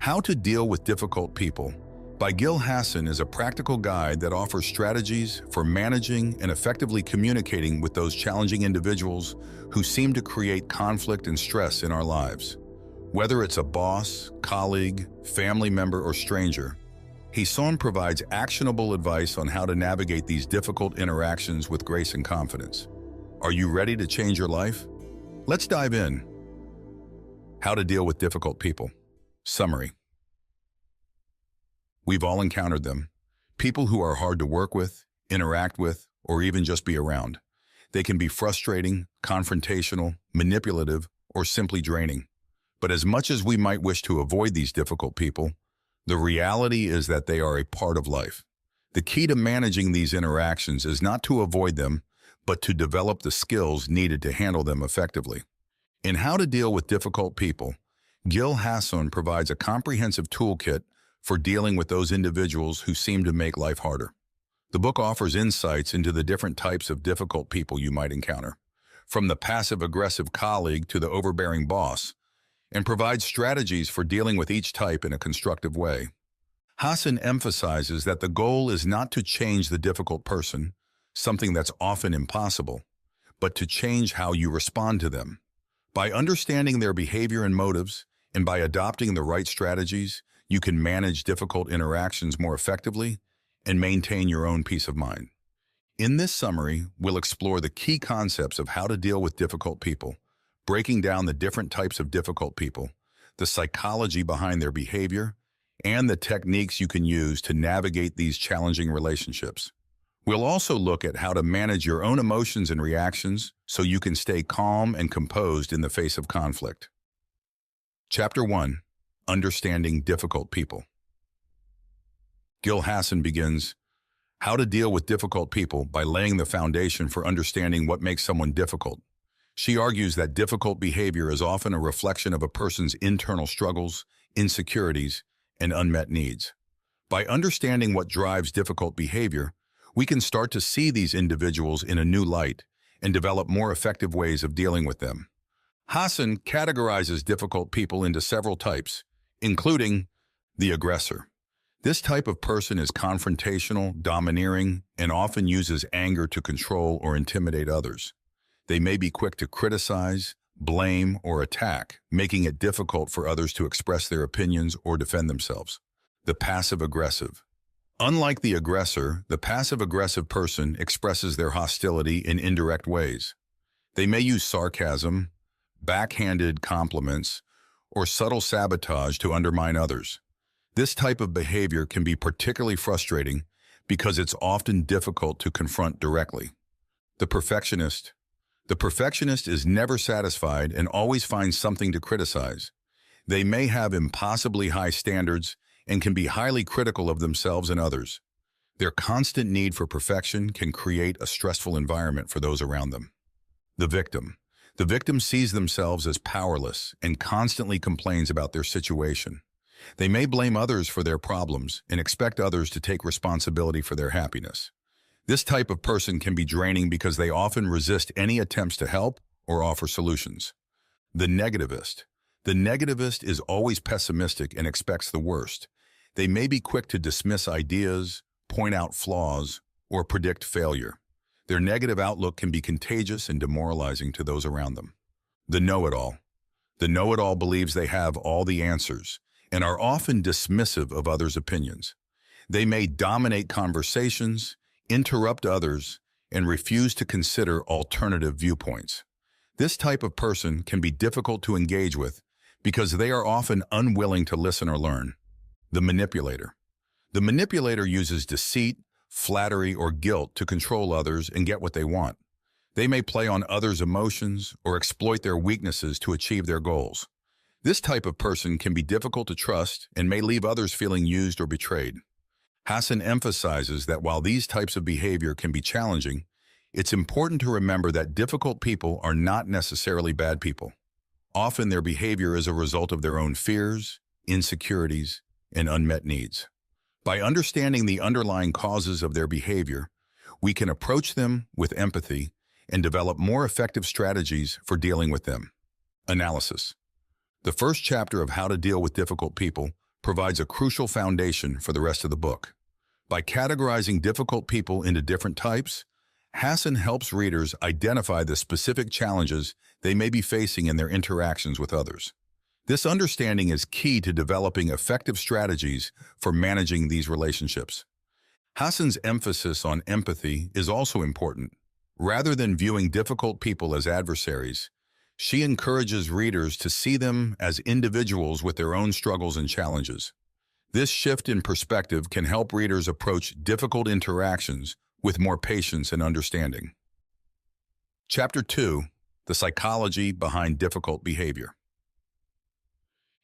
How to Deal with Difficult People by Gill Hasson is a practical guide that offers strategies for managing and effectively communicating with those challenging individuals who seem to create conflict and stress in our lives. Whether it's a boss, colleague, family member, or stranger, Hasson provides actionable advice on how to navigate these difficult interactions with grace and confidence. Are you ready to change your life? Let's dive in. How to Deal with Difficult People. Summary. We've all encountered them. People who are hard to work with, interact with, or even just be around. They can be frustrating, confrontational, manipulative, or simply draining. But as much as we might wish to avoid these difficult people, the reality is that they are a part of life. The key to managing these interactions is not to avoid them, but to develop the skills needed to handle them effectively. In How to Deal with Difficult People, Gill Hasson provides a comprehensive toolkit for dealing with those individuals who seem to make life harder. The book offers insights into the different types of difficult people you might encounter, from the passive-aggressive colleague to the overbearing boss, and provides strategies for dealing with each type in a constructive way. Hasson emphasizes that the goal is not to change the difficult person, something that's often impossible, but to change how you respond to them. By understanding their behavior and motives, and by adopting the right strategies, you can manage difficult interactions more effectively and maintain your own peace of mind. In this summary, we'll explore the key concepts of how to deal with difficult people, breaking down the different types of difficult people, the psychology behind their behavior, and the techniques you can use to navigate these challenging relationships. We'll also look at how to manage your own emotions and reactions so you can stay calm and composed in the face of conflict. Chapter 1. Understanding Difficult People. Gill Hasson begins, How to Deal with Difficult People by laying the foundation for understanding what makes someone difficult. She argues that difficult behavior is often a reflection of a person's internal struggles, insecurities, and unmet needs. By understanding what drives difficult behavior, we can start to see these individuals in a new light and develop more effective ways of dealing with them. Hasson categorizes difficult people into several types, including the aggressor. This type of person is confrontational, domineering, and often uses anger to control or intimidate others. They may be quick to criticize, blame, or attack, making it difficult for others to express their opinions or defend themselves. The passive-aggressive. Unlike the aggressor, the passive-aggressive person expresses their hostility in indirect ways. They may use sarcasm, backhanded compliments, or subtle sabotage to undermine others. This type of behavior can be particularly frustrating because it's often difficult to confront directly. The perfectionist. The perfectionist is never satisfied and always finds something to criticize. They may have impossibly high standards and can be highly critical of themselves and others. Their constant need for perfection can create a stressful environment for those around them. The victim. The victim sees themselves as powerless and constantly complains about their situation. They may blame others for their problems and expect others to take responsibility for their happiness. This type of person can be draining because they often resist any attempts to help or offer solutions. The negativist. The negativist is always pessimistic and expects the worst. They may be quick to dismiss ideas, point out flaws, or predict failure. Their negative outlook can be contagious and demoralizing to those around them. The know-it-all. The know-it-all believes they have all the answers and are often dismissive of others' opinions. They may dominate conversations, interrupt others, and refuse to consider alternative viewpoints. This type of person can be difficult to engage with because they are often unwilling to listen or learn. The manipulator. The manipulator uses deceit, flattery, or guilt to control others and get what they want. They may play on others' emotions or exploit their weaknesses to achieve their goals. This type of person can be difficult to trust and may leave others feeling used or betrayed. Hasson emphasizes that while these types of behavior can be challenging, it's important to remember that difficult people are not necessarily bad people. Often their behavior is a result of their own fears, insecurities, and unmet needs. By understanding the underlying causes of their behavior, we can approach them with empathy and develop more effective strategies for dealing with them. Analysis. The first chapter of How to Deal with Difficult People provides a crucial foundation for the rest of the book. By categorizing difficult people into different types, Hasson helps readers identify the specific challenges they may be facing in their interactions with others. This understanding is key to developing effective strategies for managing these relationships. Hasson's emphasis on empathy is also important. Rather than viewing difficult people as adversaries, she encourages readers to see them as individuals with their own struggles and challenges. This shift in perspective can help readers approach difficult interactions with more patience and understanding. Chapter 2: The Psychology Behind Difficult Behavior.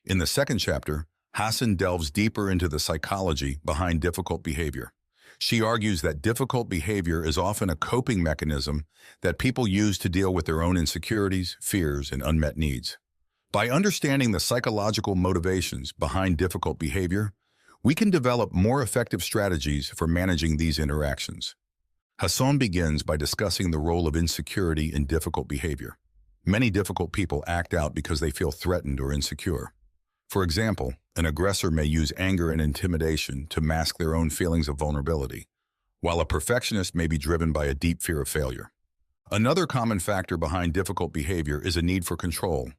In the second chapter, Hasson delves deeper into the psychology behind difficult behavior. She argues that difficult behavior is often a coping mechanism that people use to deal with their own insecurities, fears, and unmet needs. By understanding the psychological motivations behind difficult behavior, we can develop more effective strategies for managing these interactions. Hasson begins by discussing the role of insecurity in difficult behavior. Many difficult people act out because they feel threatened or insecure. For example, an aggressor may use anger and intimidation to mask their own feelings of vulnerability, while a perfectionist may be driven by a deep fear of failure. Another common factor behind difficult behavior is a need for control.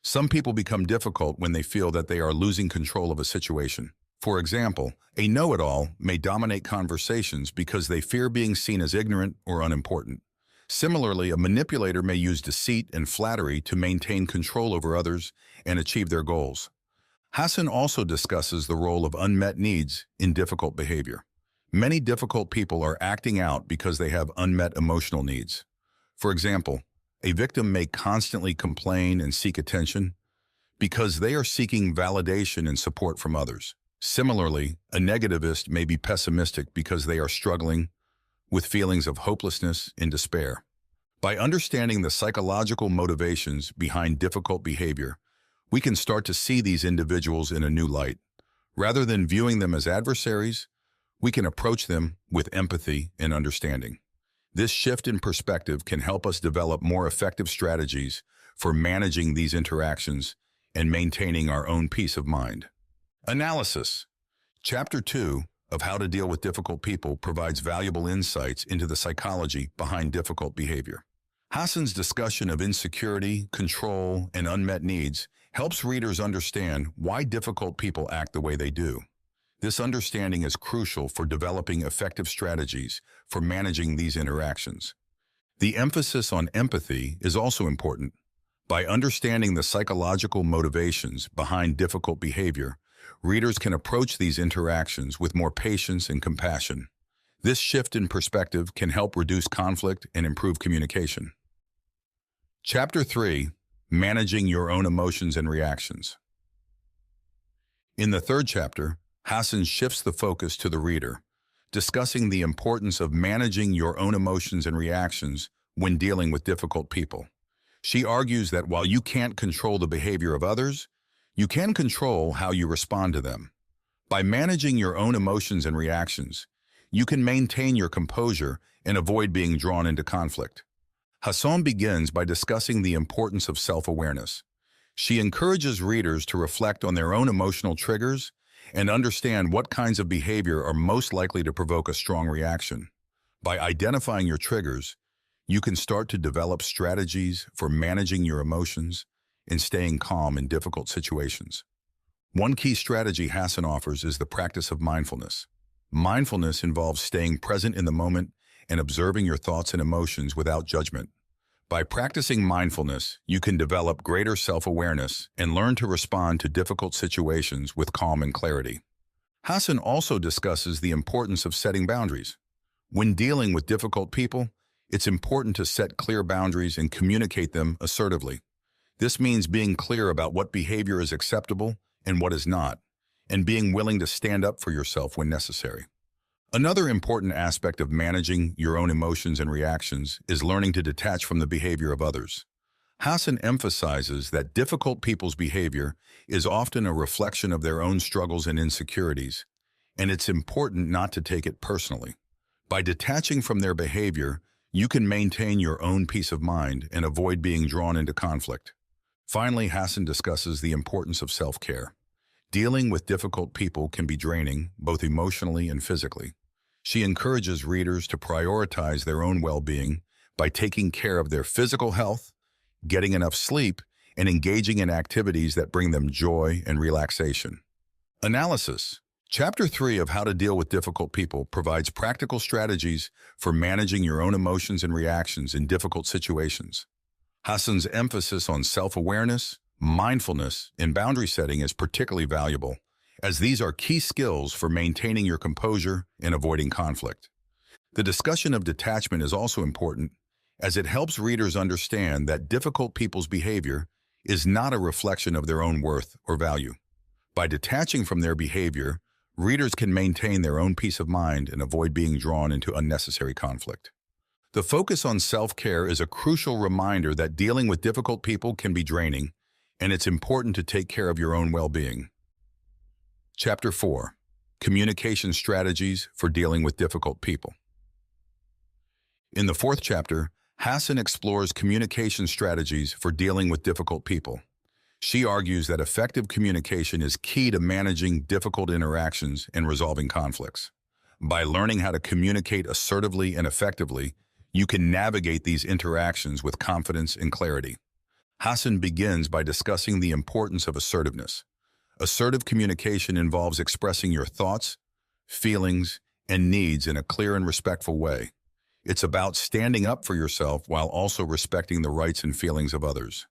Some people become difficult when they feel that they are losing control of a situation. For example, a know-it-all may dominate conversations because they fear being seen as ignorant or unimportant. Similarly, a manipulator may use deceit and flattery to maintain control over others and achieve their goals. Hasson also discusses the role of unmet needs in difficult behavior. Many difficult people are acting out because they have unmet emotional needs. For example, a victim may constantly complain and seek attention because they are seeking validation and support from others. Similarly, a negativist may be pessimistic because they are struggling with feelings of hopelessness and despair. By understanding the psychological motivations behind difficult behavior, we can start to see these individuals in a new light. Rather than viewing them as adversaries, we can approach them with empathy and understanding. This shift in perspective can help us develop more effective strategies for managing these interactions and maintaining our own peace of mind. Analysis. Chapter 2 of How to Deal with Difficult People provides valuable insights into the psychology behind difficult behavior. Hasson's discussion of insecurity, control, and unmet needs helps readers understand why difficult people act the way they do. This understanding is crucial for developing effective strategies for managing these interactions. The emphasis on empathy is also important. By understanding the psychological motivations behind difficult behavior, readers can approach these interactions with more patience and compassion. This shift in perspective can help reduce conflict and improve communication. Chapter 3: Managing Your Own Emotions and Reactions. In the third chapter, Hasson shifts the focus to the reader, discussing the importance of managing your own emotions and reactions when dealing with difficult people. She argues that while you can't control the behavior of others, you can control how you respond to them. By managing your own emotions and reactions, you can maintain your composure and avoid being drawn into conflict. Hasson begins by discussing the importance of self-awareness. She encourages readers to reflect on their own emotional triggers and understand what kinds of behavior are most likely to provoke a strong reaction. By identifying your triggers, you can start to develop strategies for managing your emotions and staying calm in difficult situations. One key strategy Hasson offers is the practice of mindfulness. Mindfulness involves staying present in the moment and observing your thoughts and emotions without judgment. By practicing mindfulness, you can develop greater self-awareness and learn to respond to difficult situations with calm and clarity. Hasson also discusses the importance of setting boundaries. When dealing with difficult people, it's important to set clear boundaries and communicate them assertively. This means being clear about what behavior is acceptable and what is not, and being willing to stand up for yourself when necessary. Another important aspect of managing your own emotions and reactions is learning to detach from the behavior of others. Hasson emphasizes that difficult people's behavior is often a reflection of their own struggles and insecurities, and it's important not to take it personally. By detaching from their behavior, you can maintain your own peace of mind and avoid being drawn into conflict. Finally, Hasson discusses the importance of self-care. Dealing with difficult people can be draining, both emotionally and physically. She encourages readers to prioritize their own well-being by taking care of their physical health, getting enough sleep, and engaging in activities that bring them joy and relaxation. Analysis. Chapter 3 of How to Deal with Difficult People provides practical strategies for managing your own emotions and reactions in difficult situations. Hasson's emphasis on self-awareness, mindfulness, and boundary setting is particularly valuable, as these are key skills for maintaining your composure and avoiding conflict. The discussion of detachment is also important, as it helps readers understand that difficult people's behavior is not a reflection of their own worth or value. By detaching from their behavior, readers can maintain their own peace of mind and avoid being drawn into unnecessary conflict. The focus on self-care is a crucial reminder that dealing with difficult people can be draining, and it's important to take care of your own well-being. Chapter 4. Communication Strategies for Dealing with Difficult People. In the fourth chapter, Hasson explores communication strategies for dealing with difficult people. She argues that effective communication is key to managing difficult interactions and resolving conflicts. By learning how to communicate assertively and effectively, you can navigate these interactions with confidence and clarity. Hasson begins by discussing the importance of assertiveness. Assertive communication involves expressing your thoughts, feelings, and needs in a clear and respectful way. It's about standing up for yourself while also respecting the rights and feelings of others.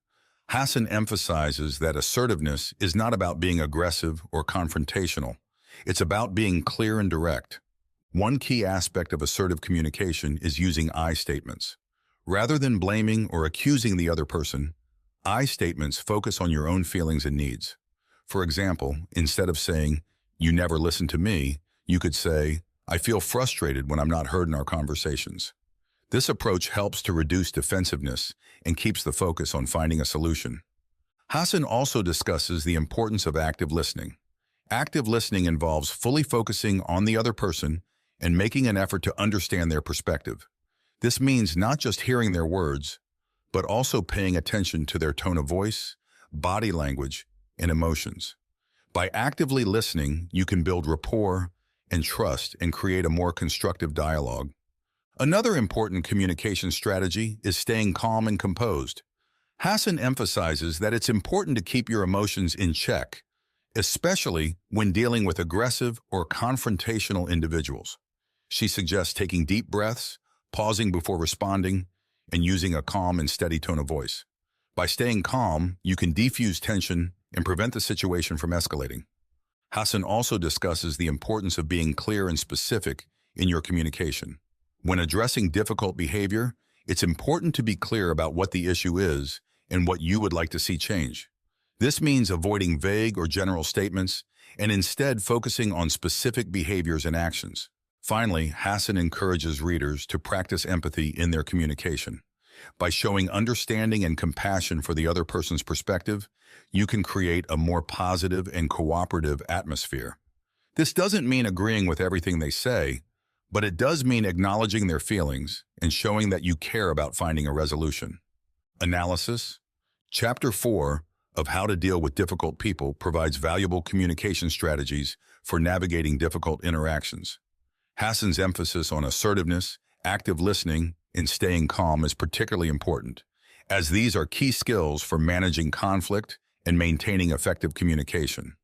Hasson emphasizes that assertiveness is not about being aggressive or confrontational. It's about being clear and direct. One key aspect of assertive communication is using I statements. Rather than blaming or accusing the other person, I statements focus on your own feelings and needs. For example, instead of saying, "You never listen to me," you could say, "I feel frustrated when I'm not heard in our conversations." This approach helps to reduce defensiveness and keeps the focus on finding a solution. Hasson also discusses the importance of active listening. Active listening involves fully focusing on the other person and making an effort to understand their perspective. This means not just hearing their words, but also paying attention to their tone of voice, body language, and emotions. By actively listening, you can build rapport and trust and create a more constructive dialogue. Another important communication strategy is staying calm and composed. Hasson emphasizes that it's important to keep your emotions in check, especially when dealing with aggressive or confrontational individuals. She suggests taking deep breaths, pausing before responding, and using a calm and steady tone of voice. By staying calm, you can defuse tension and prevent the situation from escalating. Hasson also discusses the importance of being clear and specific in your communication. When addressing difficult behavior, it's important to be clear about what the issue is and what you would like to see change. This means avoiding vague or general statements and instead focusing on specific behaviors and actions. Finally, Hasson encourages readers to practice empathy in their communication. By showing understanding and compassion for the other person's perspective, you can create a more positive and cooperative atmosphere. This doesn't mean agreeing with everything they say, but it does mean acknowledging their feelings and showing that you care about finding a resolution. Analysis. Chapter 4 of How to Deal with Difficult People provides valuable communication strategies for navigating difficult interactions. Hasson's emphasis on assertiveness, active listening, and staying calm is particularly important, as these are key skills for managing conflict and maintaining effective communication.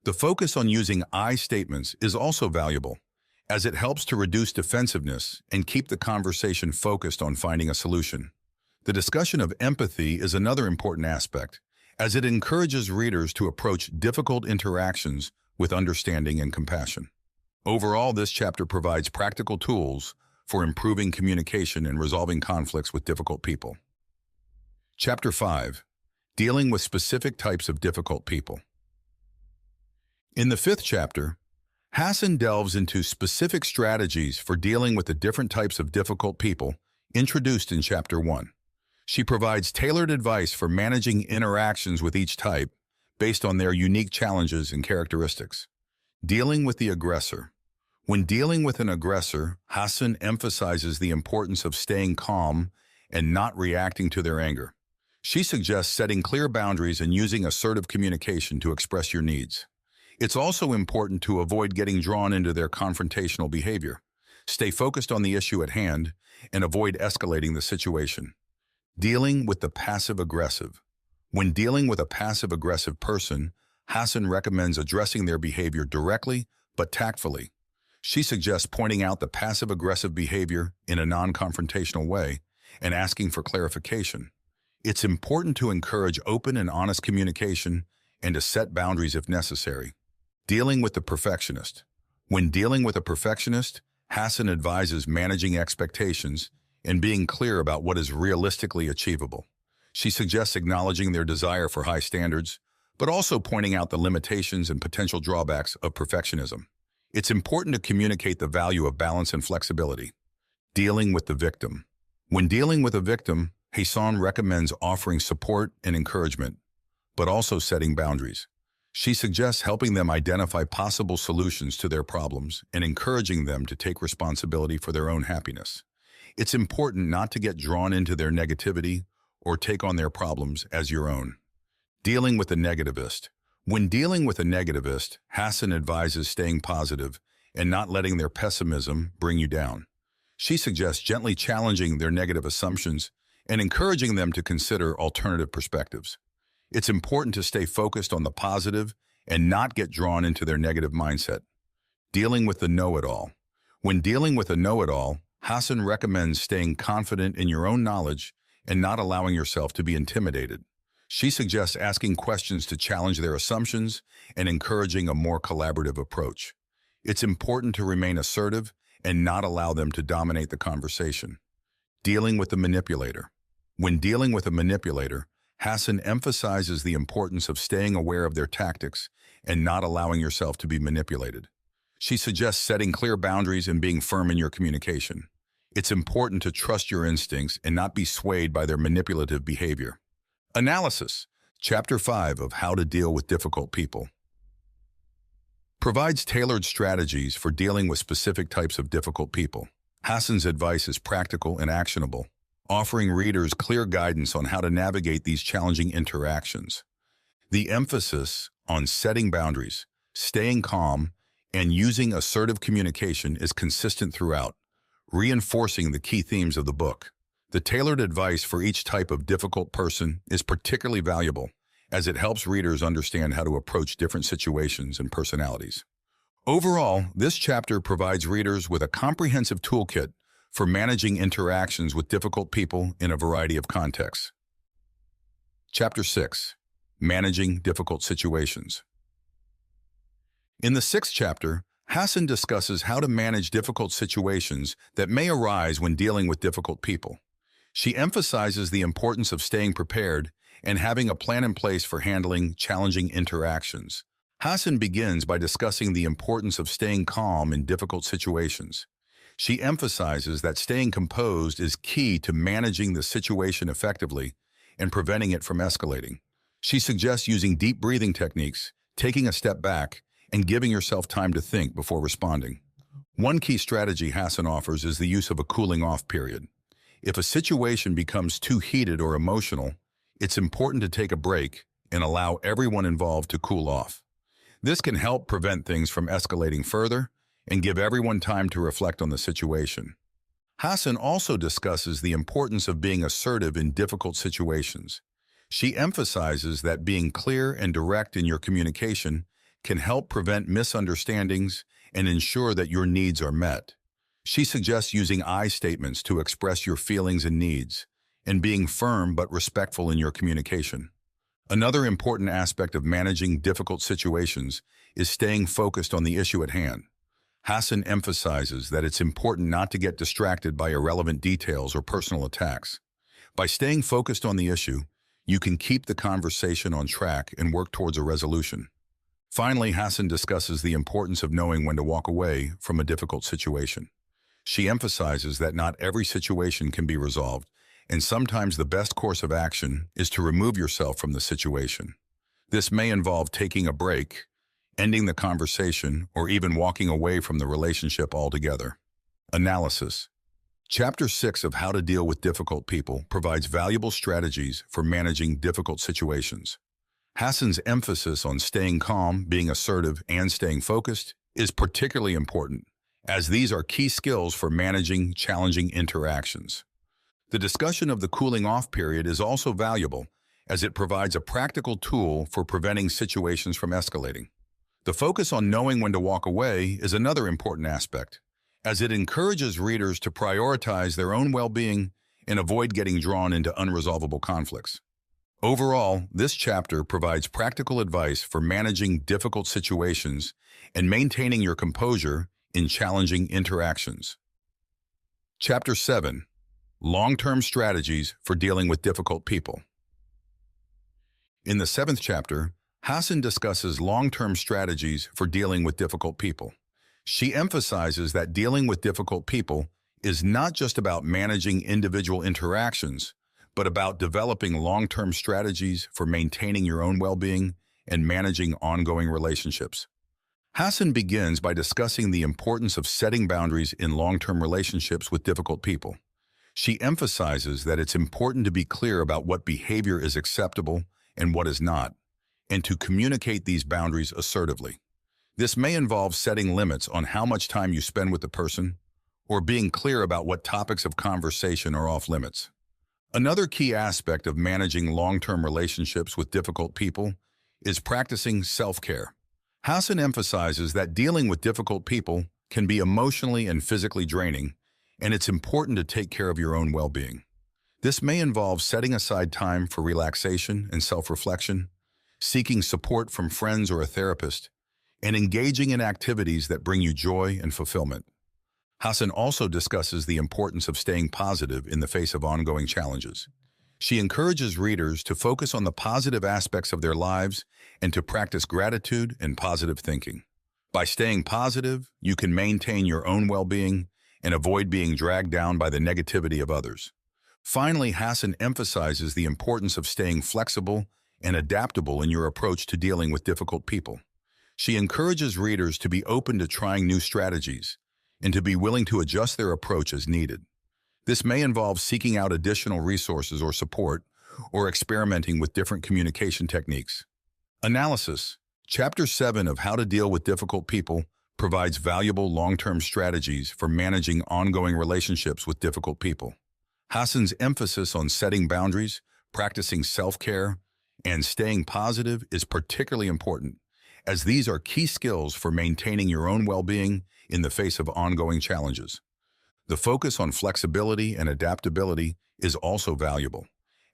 The focus on using I statements is also valuable, as it helps to reduce defensiveness and keep the conversation focused on finding a solution. The discussion of empathy is another important aspect, as it encourages readers to approach difficult interactions with understanding and compassion. Overall, this chapter provides practical tools for improving communication and resolving conflicts with difficult people. Chapter 5. Dealing with Specific Types of Difficult People. In the fifth chapter, Hasson delves into specific strategies for dealing with the different types of difficult people introduced in Chapter 1. She provides tailored advice for managing interactions with each type based on their unique challenges and characteristics. Dealing with the aggressor. When dealing with an aggressor, Hasson emphasizes the importance of staying calm and not reacting to their anger. She suggests setting clear boundaries and using assertive communication to express your needs. It's also important to avoid getting drawn into their confrontational behavior. Stay focused on the issue at hand and avoid escalating the situation. Dealing with the passive-aggressive. When dealing with a passive-aggressive person, Hasson recommends addressing their behavior directly but tactfully. She suggests pointing out the passive-aggressive behavior in a non-confrontational way and asking for clarification. It's important to encourage open and honest communication and to set boundaries if necessary. Dealing with the perfectionist. When dealing with a perfectionist, Hasson advises managing expectations and being clear about what is realistically achievable. She suggests acknowledging their desire for high standards, but also pointing out the limitations and potential drawbacks of perfectionism. It's important to communicate the value of balance and flexibility. Dealing with the victim. When dealing with a victim, Hasson recommends offering support and encouragement, but also setting boundaries. She suggests helping them identify possible solutions to their problems and encouraging them to take responsibility for their own happiness. It's important not to get drawn into their negativity or take on their problems as your own. Dealing with a negativist. When dealing with a negativist, Hasson advises staying positive and not letting their pessimism bring you down. She suggests gently challenging their negative assumptions and encouraging them to consider alternative perspectives. It's important to stay focused on the positive and not get drawn into their negative mindset. Dealing with the know-it-all. When dealing with a know-it-all, Hasson recommends staying confident in your own knowledge and not allowing yourself to be intimidated. She suggests asking questions to challenge their assumptions and encouraging a more collaborative approach. It's important to remain assertive and not allow them to dominate the conversation. Dealing with the manipulator. When dealing with a manipulator, Hasson emphasizes the importance of staying aware of their tactics and not allowing yourself to be manipulated. She suggests setting clear boundaries and being firm in your communication. It's important to trust your instincts and not be swayed by their manipulative behavior. Analysis. Chapter 5 of How to Deal with Difficult People provides tailored strategies for dealing with specific types of difficult people. Hasson's advice is practical and actionable, offering readers clear guidance on how to navigate these challenging interactions. The emphasis on setting boundaries, staying calm, and using assertive communication is consistent throughout, reinforcing the key themes of the book. The tailored advice for each type of difficult person is particularly valuable, as it helps readers understand how to approach different situations and personalities. Overall, this chapter provides readers with a comprehensive toolkit for managing interactions with difficult people in a variety of contexts. Chapter 6. Managing Difficult Situations. In the 6th chapter, Hasson discusses how to manage difficult situations that may arise when dealing with difficult people. She emphasizes the importance of staying prepared and having a plan in place for handling challenging interactions. Hasson begins by discussing the importance of staying calm in difficult situations. She emphasizes that staying composed is key to managing the situation effectively and preventing it from escalating. She suggests using deep breathing techniques, taking a step back, and giving yourself time to think before responding. One key strategy Hasson offers is the use of a cooling-off period. If a situation becomes too heated or emotional, it's important to take a break and allow everyone involved to cool off. This can help prevent things from escalating further and give everyone time to reflect on the situation. Hasson also discusses the importance of being assertive in difficult situations. She emphasizes that being clear and direct in your communication can help prevent misunderstandings and ensure that your needs are met. She suggests using I statements to express your feelings and needs, and being firm but respectful in your communication. Another important aspect of managing difficult situations is staying focused on the issue at hand. Hasson emphasizes that it's important not to get distracted by irrelevant details or personal attacks. By staying focused on the issue, you can keep the conversation on track and work towards a resolution. Finally, Hasson discusses the importance of knowing when to walk away from a difficult situation. She emphasizes that not every situation can be resolved, and sometimes the best course of action is to remove yourself from the situation. This may involve taking a break, ending the conversation, or even walking away from the relationship altogether. Analysis. Chapter 6 of How to Deal with Difficult People provides valuable strategies for managing difficult situations. Hasson's emphasis on staying calm, being assertive, and staying focused is particularly important, as these are key skills for managing challenging interactions. The discussion of the cooling off period is also valuable, as it provides a practical tool for preventing situations from escalating. The focus on knowing when to walk away is another important aspect, as it encourages readers to prioritize their own well-being and avoid getting drawn into unresolvable conflicts. Overall, this chapter provides practical advice for managing difficult situations and maintaining your composure in challenging interactions. Chapter 7. Long-term strategies for dealing with difficult people. In the 7th chapter, Hasson discusses long-term strategies for dealing with difficult people. She emphasizes that dealing with difficult people is not just about managing individual interactions, but about developing long-term strategies for maintaining your own well-being and managing ongoing relationships. Hasson begins by discussing the importance of setting boundaries in long-term relationships with difficult people. She emphasizes that it's important to be clear about what behavior is acceptable and what is not, and to communicate these boundaries assertively. This may involve setting limits on how much time you spend with the person, or being clear about what topics of conversation are off limits. Another key aspect of managing long-term relationships with difficult people is practicing self-care. Hasson emphasizes that dealing with difficult people can be emotionally and physically draining, and it's important to take care of your own well-being. This may involve setting aside time for relaxation and self-reflection, seeking support from friends or a therapist, and engaging in activities that bring you joy and fulfillment. Hasson also discusses the importance of staying positive in the face of ongoing challenges. She encourages readers to focus on the positive aspects of their lives and to practice gratitude and positive thinking. By staying positive, you can maintain your own well-being and avoid being dragged down by the negativity of others. Finally, Hasson emphasizes the importance of staying flexible and adaptable in your approach to dealing with difficult people. She encourages readers to be open to trying new strategies and to be willing to adjust their approach as needed. This may involve seeking out additional resources or support, or experimenting with different communication techniques. Analysis. Chapter 7 of How to Deal with Difficult People provides valuable long-term strategies for managing ongoing relationships with difficult people. Hasson's emphasis on setting boundaries, practicing self-care, and staying positive is particularly important, as these are key skills for maintaining your own well-being in the face of ongoing challenges. The focus on flexibility and adaptability is also valuable,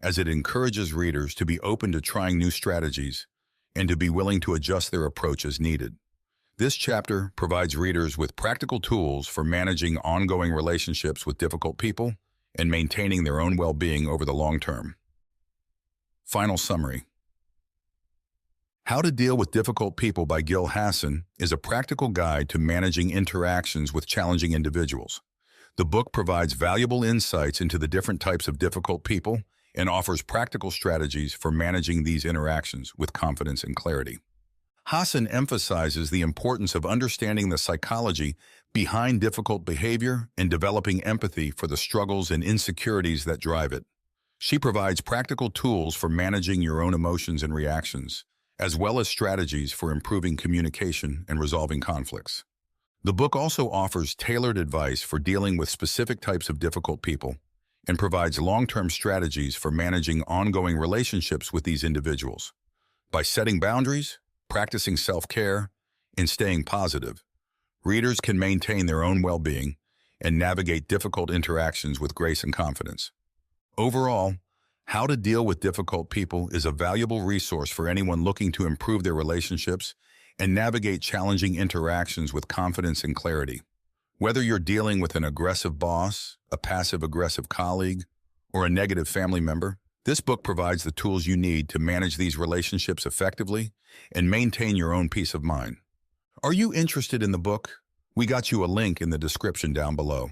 as it encourages readers to be open to trying new strategies and to be willing to adjust their approach as needed. This chapter provides readers with practical tools for managing ongoing relationships with difficult people and maintaining their own well-being over the long term. Final summary. How to Deal with Difficult People by Gill Hasson is a practical guide to managing interactions with challenging individuals. The book provides valuable insights into the different types of difficult people and offers practical strategies for managing these interactions with confidence and clarity. Hasson emphasizes the importance of understanding the psychology behind difficult behavior and developing empathy for the struggles and insecurities that drive it. She provides practical tools for managing your own emotions and reactions, as well as strategies for improving communication and resolving conflicts. The book also offers tailored advice for dealing with specific types of difficult people and provides long-term strategies for managing ongoing relationships with these individuals. By setting boundaries, practicing self-care, and staying positive, readers can maintain their own well-being and navigate difficult interactions with grace and confidence. Overall, How to Deal with Difficult People is a valuable resource for anyone looking to improve their relationships and navigate challenging interactions with confidence and clarity. Whether you're dealing with an aggressive boss, a passive-aggressive colleague, or a negative family member, this book provides the tools you need to manage these relationships effectively and maintain your own peace of mind. Are you interested in the book? We got you a link in the description down below.